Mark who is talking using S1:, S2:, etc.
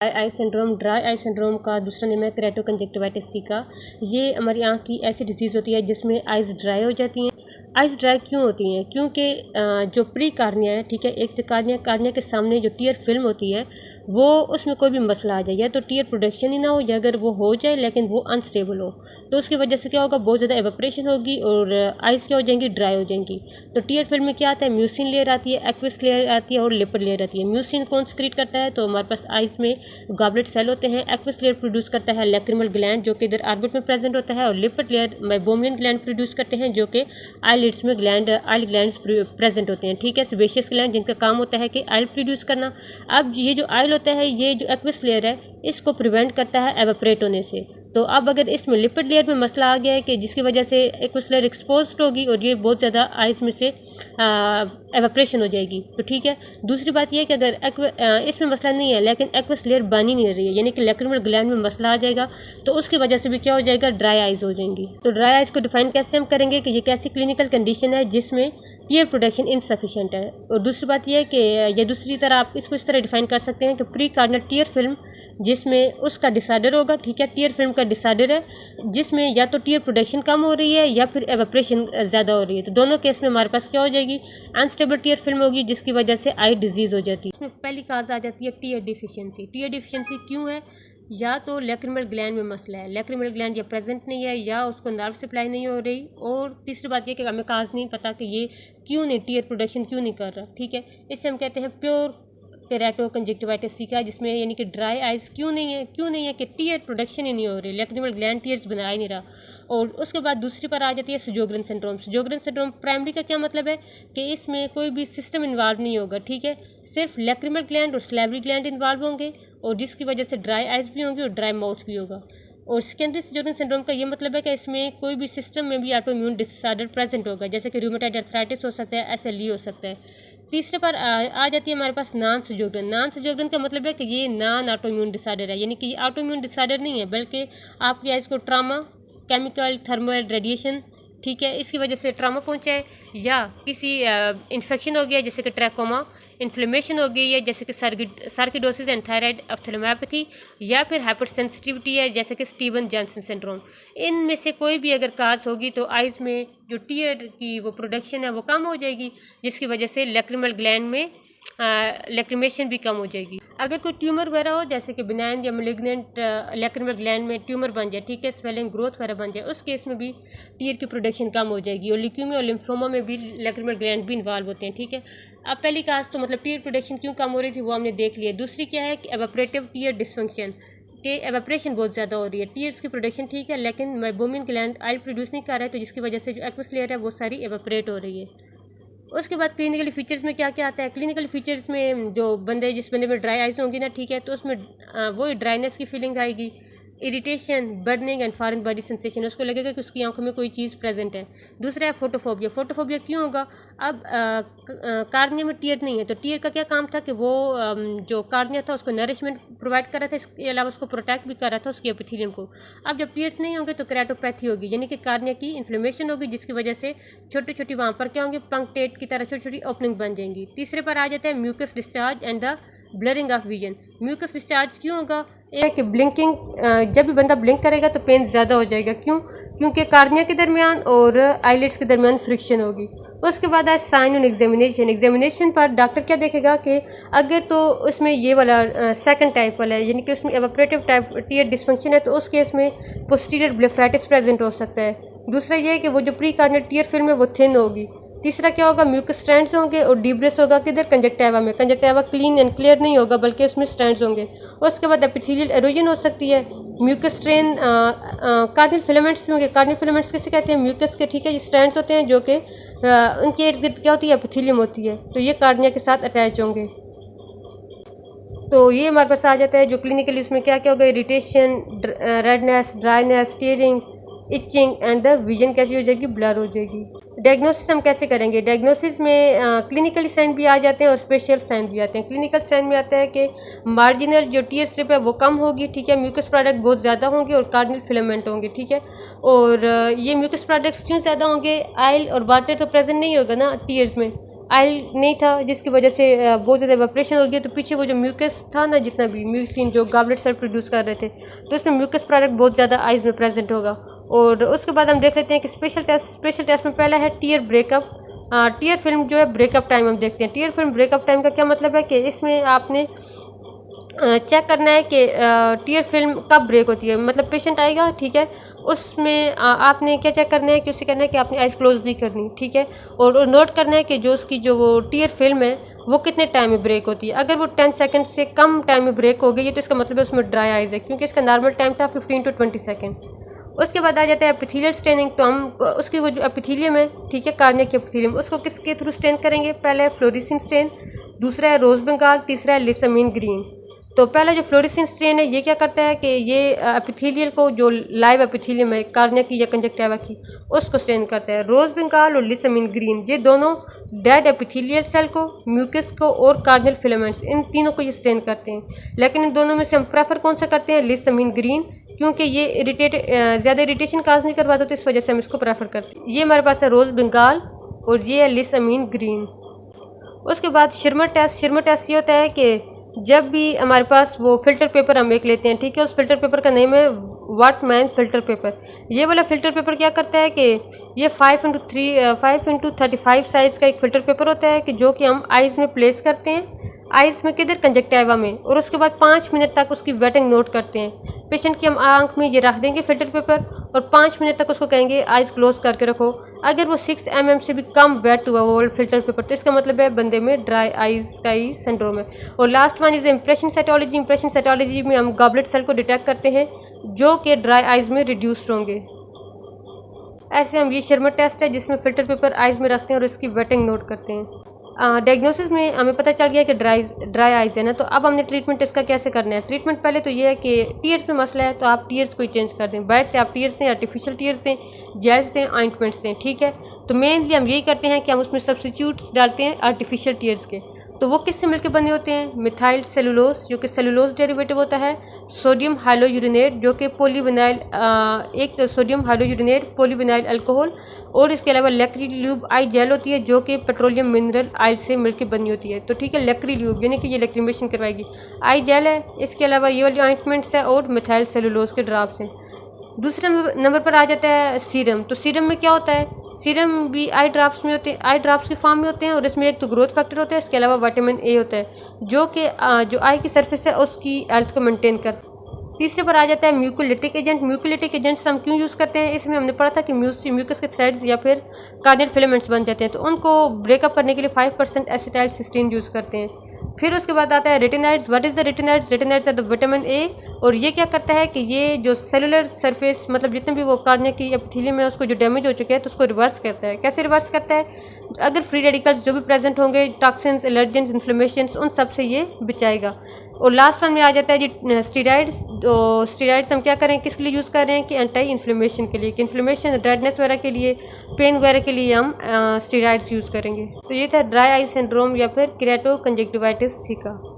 S1: Dry eye syndrome का दूसरा name है केराटोकंजक्टिवाइटिस सी का। ये हमारी आँख की ऐसी डिजीज़ होती है जिसमें आइज़ ड्राई हो जाती हैं। आइज़ ड्राई क्यों होती हैं? क्योंकि जो प्री कार्निया है, ठीक है, एक तो कार्निया के सामने जो टीयर फिल्म होती है वो उसमें कोई भी मसला आ जाए, या तो टीयर प्रोडक्शन ही ना हो, या अगर वो हो जाए लेकिन वो अनस्टेबल हो, तो उसकी वजह से क्या होगा, बहुत ज़्यादा एवापोरेशन होगी और आइज़ क्या हो जाएंगी, ड्राई हो जाएंगी। तो टीयर फिल्म में क्या आता है, म्यूसिन लेयर आती है, एक्विस लेयर आती है और लिपिड लेयर आती है। म्यूसिन कौन सिक्रीट करता है, तो हमारे पास आइज़ में गॉबलेट सेल होते हैं। एक्विस लेयर प्रोड्यूस करता है लैक्रिमल ग्लैंड जो कि इधर ऑर्बिट में प्रेजेंट होता है, और lipid layer Meibomian gland produce करते हैं जो कि आईलिड्स में आइल ग्लैंड्स प्रेजेंट होते हैं, ठीक है, सेबेशियस ग्लैंड जिनका काम होता है कि आइल प्रोड्यूस करना। अब ये जो आइल होता है, ये जो एक्विस लेयर है, इसको प्रिवेंट करता है एवापोरेट होने से। तो अब अगर इसमें लिपिड लेयर में मसला आ गया है कि जिसकी वजह से एक्विस लेयर एक्सपोज होगी और ये बहुत ज़्यादा आइस में से एवापोरेशन हो जाएगी, तो ठीक है। दूसरी बात यह है कि अगर इसमें मसला नहीं है लेकिन एक्विस लेयर बन ही नहीं रही है, यानी कि लैक्रिमल ग्लैंड में मसला आ जाएगा, तो उसकी वजह से भी क्या हो जाएगा, ड्राई आइज़ हो जाएंगी। तो ड्राई आइज़ को डिफाइन कैसे हम करेंगे कि ये कैसी क्लिनिकल कंडीशन है जिसमें टीयर प्रोडक्शन इनसफिशिएंट है। और दूसरी बात यह है कि ये दूसरी तरह आप इसको इस तरह डिफाइन कर सकते हैं कि प्री कार्नियल टीयर फिल्म जिसमें उसका डिसऑर्डर होगा, ठीक है, टीयर फिल्म का डिसऑर्डर है जिसमें या तो टीयर प्रोडक्शन कम हो रही है या फिर एवापोरेशन ज़्यादा हो रही है। तो दोनों केस में हमारे पास क्या हो जाएगी, अनस्टेबल टीयर फिल्म होगी जिसकी वजह से आई डिजीज़ हो जाती है। इसमें पहली काज आ जाती है टीयर डिफिशियंसी। टीयर डिफिशियंसी क्यों है, या तो लैक्रिमल ग्लैंड में मसला है, लैक्रिमल ग्लैंड या प्रेजेंट नहीं है या उसको नर्व सप्लाई नहीं हो रही, और तीसरी बात यह कि हमें काज नहीं पता कि ये क्यों नहीं टीयर प्रोडक्शन क्यों नहीं कर रहा, ठीक है। इससे हम कहते हैं प्योर केराटोकंजक्टिवाइटिस सी का, जिसमें यानी कि ड्राई आइज़ क्यों नहीं है कि टीयर प्रोडक्शन ही नहीं हो रही, लैक्रिमल ग्लैंड टीयर्स बना ही नहीं रहा। और उसके बाद दूसरी पर आ जाती है सजोग्रन सिंड्रोम। सजोग्रन सिंड्रोम प्राइमरी का क्या मतलब है कि इसमें कोई भी सिस्टम इन्वॉल्व नहीं होगा, ठीक है, सिर्फ लैक्रिमल ग्लैंड और स्लैवरी ग्लैंड इन्वॉल्व होंगे, और जिसकी वजह से ड्राई आइज़ भी होंगी और ड्राई माउथ भी होगा। और सेकेंडरी सजोग्रन सिंड्रोम का ये मतलब है कि इसमें कोई भी सिस्टम में भी ऑटो इम्यून डिसऑर्डर प्रेजेंट होगा, जैसे कि रूमेटॉइड आर्थराइटिस हो सकता है, SLE हो सकता है। तीसरे पर आ जाती है हमारे पास नॉन सजोग्रन। नॉन सजोग्रन का मतलब है कि ये नॉन ऑटो इम्यून डिसऑर्डर है, यानी कि ये ऑटो इम्यून डिसऑर्डर नहीं है, बल्कि आपकी आइज़ को ट्रामा, केमिकल, थर्मल, रेडिएशन, ठीक है, इसकी वजह से ट्रामा पहुंचा है, या किसी इन्फेक्शन हो गया जैसे कि ट्रैकोमा, इन्फ्लेमेशन हो गई है जैसे कि सार्किडोसिस एंड थायराइड ऑप्थेल्मोपैथी, या फिर हाइपरसेंसिटिविटी है जैसे कि स्टीवन जॉनसन सिंड्रोम। इनमें से कोई भी अगर काज होगी तो आइज़ में जो टीयर की वो प्रोडक्शन है वो कम हो जाएगी, जिसकी वजह से लैक्रिमल ग्लैंड में लैक्रिमेशन भी कम हो जाएगी। अगर कोई ट्यूमर वगैरह हो जैसे कि बिनाइन या मेलिग्नेंट लैक्रिमल ग्लैंड में ट्यूमर बन जाए, ठीक है, स्वेलिंग ग्रोथ वगैरह बन जाए, उस केस में भी टीयर की प्रोडक्शन कम हो जाएगी। और ल्यूकेमिया और लिम्फोमा में भी लैक्रिमल ग्लैंड भी इन्वॉल्व होते हैं, ठीक है। अब पहली काज तो मतलब टीयर प्रोडक्शन क्यों कम हो रही थी वो हमने देख लिया। दूसरी क्या है कि एवापोरेटिव टीयर डिसफंक्शन, के एवापोरेशन बहुत ज़्यादा हो रही है, टीयर्स की प्रोडक्शन ठीक है लेकिन मेबोमियन ग्लैंड आइल प्रोड्यूस नहीं कर रहा है, तो जिसकी वजह से जो एक्विस लेयर है वो सारी एवापोरेट हो रही है। उसके बाद क्लिनिकल फीचर्स में क्या क्या आता है, क्लिनिकल फीचर्स में जिस बंदे में ड्राई आइज होंगी ना, ठीक है, तो उसमें वही ड्राइनेस की फीलिंग आएगी, irritation, burning and foreign body sensation, उसको लगेगा कि उसकी आंखों में कोई चीज़ प्रेजेंट है। दूसरा है फोटोफोबिया। फोटोफोबिया क्यों होगा, अब कार्निया में टीयर नहीं है, तो टीयर का क्या काम था कि वो जो कार्निया था उसको नरिशमेंट प्रोवाइड कर रहा था, इसके अलावा उसको प्रोटेक्ट भी कर रहा था उसके एपिथेलियम को। अब जब टीयर्स नहीं होंगे तो केराटोपैथी होगी, यानी कि कार्निया की इन्फ्लेमेशन होगी, जिसकी वजह से छोटी छोटी वहाँ पर क्या होंगे, पंक्टेट की तरह छोटी छोटी ओपनिंग बन जाएंगी। तीसरे पर आ जाता है mucus discharge and the blurring of vision. Mucus discharge क्यों होगा, एक कि ब्लिंकिंग, जब भी बंदा ब्लिंक करेगा तो पेन ज़्यादा हो जाएगा, क्यों, क्योंकि कार्निया के दरमियान और आईलिड्स के दरमियान फ्रिक्शन होगी। उसके बाद आए साइन ऑन एग्जामिनेशन। एग्जामिनेशन पर डॉक्टर क्या देखेगा कि अगर तो उसमें ये वाला सेकंड टाइप वाला है, यानी कि उसमें एवापोरेटिव टाइप टीयर डिसफंक्शन है, तो उस केस में पोस्टीरियर ब्लेफराइटिस प्रेजेंट हो सकता है। दूसरा ये है कि वो जो प्री कार्नियल टीयर फिल्म है वो थिन होगी। तीसरा क्या होगा, म्यूकस स्ट्रैंड्स होंगे, और डीब्रेस होगा किधर, कंजक्टिवा में। कंजक्टिवा क्लीन एंड क्लियर नहीं होगा बल्कि उसमें स्ट्रैंड्स होंगे। उसके बाद एपिथेलियल एरोजन हो सकती है, म्यूकस स्ट्रेन, कार्नियल फिलामेंट्स भी होंगे। कार्नियल फिलामेंट्स किसे कहते हैं, म्यूकस के, ठीक है, ये स्ट्रैंड्स होते हैं जो कि उनके इर्द गिर्द क्या होती है, एपिथेलियम होती है, तो ये कार्निया के साथ अटैच होंगे। तो ये हमारे पास आ जाता है जो क्लिनिकली उसमें क्या क्या होगा, irritation, redness, dryness, tearing, etching and the vision कैसी हो जाएगी, ब्लर हो जाएगी। डायग्नोसिस हम कैसे करेंगे, डायग्नोसिस में क्लिनिकली साइन भी आ जाते हैं और स्पेशल साइन भी आते हैं। क्लिनिकल साइन में आता है कि मार्जिनल जो टीयर स्ट्रिप है वो कम होगी, ठीक है, म्यूकस प्रोडक्ट बहुत ज़्यादा होंगे और कार्नियल फिलामेंट होंगे, ठीक है। और ये म्यूकस प्रोडक्ट्स क्यों ज़्यादा होंगे, आयल और वाटर तो प्रेजेंट नहीं होगा ना टीयर्स में, आयल नहीं था, जिसकी वजह से बहुत ज़्यादा इवेपोरेशन हो गया। तो पीछे वो जो म्यूकस था ना, जितना भी म्यूसिन जो गॉबलेट सेल प्रोड्यूस कर रहे थे, तो उसमें म्यूकस प्रोडक्ट बहुत ज़्यादा आइज़ में प्रेजेंट होगा। और उसके बाद हम देख लेते हैं कि स्पेशल टेस्ट में पहला है टीयर ब्रेकअप। टीयर फिल्म जो है ब्रेकअप टाइम हम देखते हैं। टीयर फिल्म ब्रेकअप टाइम का क्या मतलब है कि इसमें आपने चेक करना है कि टीयर फिल्म कब ब्रेक होती है। मतलब पेशेंट आएगा, ठीक है, उसमें आपने क्या चेक करना है कि उसे कहना है कि आपने आइज़ क्लोज नहीं करनी, ठीक है, और नोट करना है कि जो उसकी जो वो टीयर फिल्म है वो कितने टाइम में ब्रेक होती है। अगर वो 10 सेकंड से कम टाइम में ब्रेक हो गई है तो इसका मतलब है उसमें ड्राई आइज़ है, क्योंकि इसका नॉर्मल टाइम था 15 to 20 सेकेंड। उसके बाद आ जाता है एपिथेलियल स्टेनिंग। तो हम उसकी वो जो एपिथेलियम है, ठीक है, कार्निया की एपिथेलियम, उसको किसके थ्रू स्टेन करेंगे? पहला है फ्लोरेसेंस स्टेन, दूसरा है रोज बंगाल, तीसरा है लिसामीन ग्रीन। तो पहला जो फ्लोरेसेंस स्टेन है ये क्या करता है कि ये एपिथेलियल को, जो लाइव एपिथेलियम है कार्निया की या कंजक्टिवा की, उसको स्टेन करता है। रोज बंगाल और लिसामीन ग्रीन ये दोनों डेड एपिथेलियल सेल को, म्यूकस को और कार्नियल फिलामेंट्स, इन तीनों को ये स्टेन करते हैं। लेकिन इन दोनों में से हम प्रेफर कौन सा करते हैं? लिसामीन ग्रीन, क्योंकि ये ज़्यादा इरिटेशन काज नहीं करवाता, तो इस वजह से हम इसको प्रेफर करते हैं। ये हमारे पास है रोज बंगाल और ये है लिसामीन ग्रीन। उसके बाद शिरमर टेस्ट। शिरमर टेस्ट ये होता है कि जब भी हमारे पास वो फ़िल्टर पेपर हम एक लेते हैं, ठीक है, उस फिल्टर पेपर का नेम है वाटमैन फ़िल्टर पेपर। ये वाला फ़िल्टर पेपर क्या करता है कि ये 5x35 साइज़ का एक फ़िल्टर पेपर होता है कि जो कि हम आइज़ में प्लेस करते हैं, आइज़ में किधर? कंजक्टिवा में, और उसके बाद 5 मिनट तक उसकी वेटिंग नोट करते हैं। पेशेंट की हम आंख में ये रख देंगे फ़िल्टर पेपर और 5 मिनट तक उसको कहेंगे आइज़ क्लोज करके रखो। अगर वो 6 mm से भी कम वेट हुआ वो फ़िल्टर पेपर, तो इसका मतलब है बंदे में ड्राई आइज़ का ही सिंड्रोम है। और last one is impression cytology. Impression cytology में हम गॉबलेट सेल को डिटेक्ट करते हैं जो कि ड्राई आइज़ में रिड्यूस्ड होंगे। ऐसे हम ये शिरमर टेस्ट है जिसमें फ़िल्टर पेपर आइज़ में रखते हैं और इसकी वेटिंग नोट करते हैं। डायग्नोसिस में हमें पता चल गया कि ड्राई आइज़ है ना, तो अब हमने ट्रीटमेंट इसका कैसे करना है। ट्रीटमेंट पहले तो ये है कि टीयर्स में मसला है तो आप टीयर्स को ही चेंज कर दें, बाहर से आप टीयर्स दें, आर्टिफिशियल टीयर्स दें, जेल्स दें, ऑइंटमेंट्स दें, ठीक है। तो मेनली हम यही करते हैं कि हम उसमें सब्स्टिट्यूट्स डालते हैं आर्टिफिशियल टीयर्स के। तो वो किससे मिलकर बने होते हैं? मिथाइल सेलुलोज, जो कि सेलुलोज डेरिवेटिव होता है, सोडियम हाइलोयूरिनेट, जो कि पॉलीविनाइल, एक सोडियम हाइलोयूरिनेट पॉलीविनाइल अल्कोहल, और इसके अलावा लैक्री ल्यूब आई जेल होती है जो कि पेट्रोलियम मिनरल ऑयल से मिलकर बनी होती है। तो ठीक है, लैक्री ल्यूब यानी कि ये लैक्रीमेशन करवाएगी। आई जेल है, इसके अलावा ये वाली ऑइंटमेंट्स है और मिथाइल सेलुलोज के ड्रॉप्स हैं। दूसरे नंबर पर आ जाता है सीरम। तो सीरम में क्या होता है? सीरम भी आई ड्रॉप्स में होते हैं, आई ड्रॉप्स के फॉर्म में होते हैं, और इसमें एक तो ग्रोथ फैक्टर होता है, इसके अलावा विटामिन ए होता है जो कि जो आई की सरफेस है उसकी हेल्थ को मेंटेन कर। तीसरे पर आ जाता है म्यूकोलिटिक एजेंट। म्यूकोलिटिक एजेंट्स हम क्यों यूज़ करते हैं? इसमें हमने पढ़ा था कि म्यूकस के थ्रेड्स या फिर कार्नियल फिलामेंट्स बन जाते हैं, तो उनको ब्रेकअप करने के लिए 5% एसिटाइल सिस्टीन यूज़ करते हैं। फिर उसके बाद आता है retinoids. What is the retinoids? Retinoids are the vitamin A, और ये क्या करता है कि ये जो सेलुलर सरफेस, मतलब जितने भी वो कार्निया की एपिथेलियम है उसको जो डैमेज हो चुके हैं तो उसको रिवर्स करता है। कैसे रिवर्स करता है? अगर फ्री रेडिकल्स जो भी प्रेजेंट होंगे, टॉक्सिन्स, एलर्जेंस, इन्फ्लेमेशंस, उन सब से ये बचाएगा। और लास्ट वन में आ जाता है जी स्टीरॉइड्स। तो स्टीरॉइड्स हम क्या करें, किसके लिए यूज़ कर रहे हैं? कि एंटी इन्फ्लेमेशन के लिए, कि इन्फ्लेमेशन, रेडनेस वगैरह के लिए, पेन वगैरह के लिए हम स्टीरॉइड्स यूज़ करेंगे। तो ये था ड्राई आई सिंड्रोम या फिर केराटो कंजक्टिवाइटिस सी का।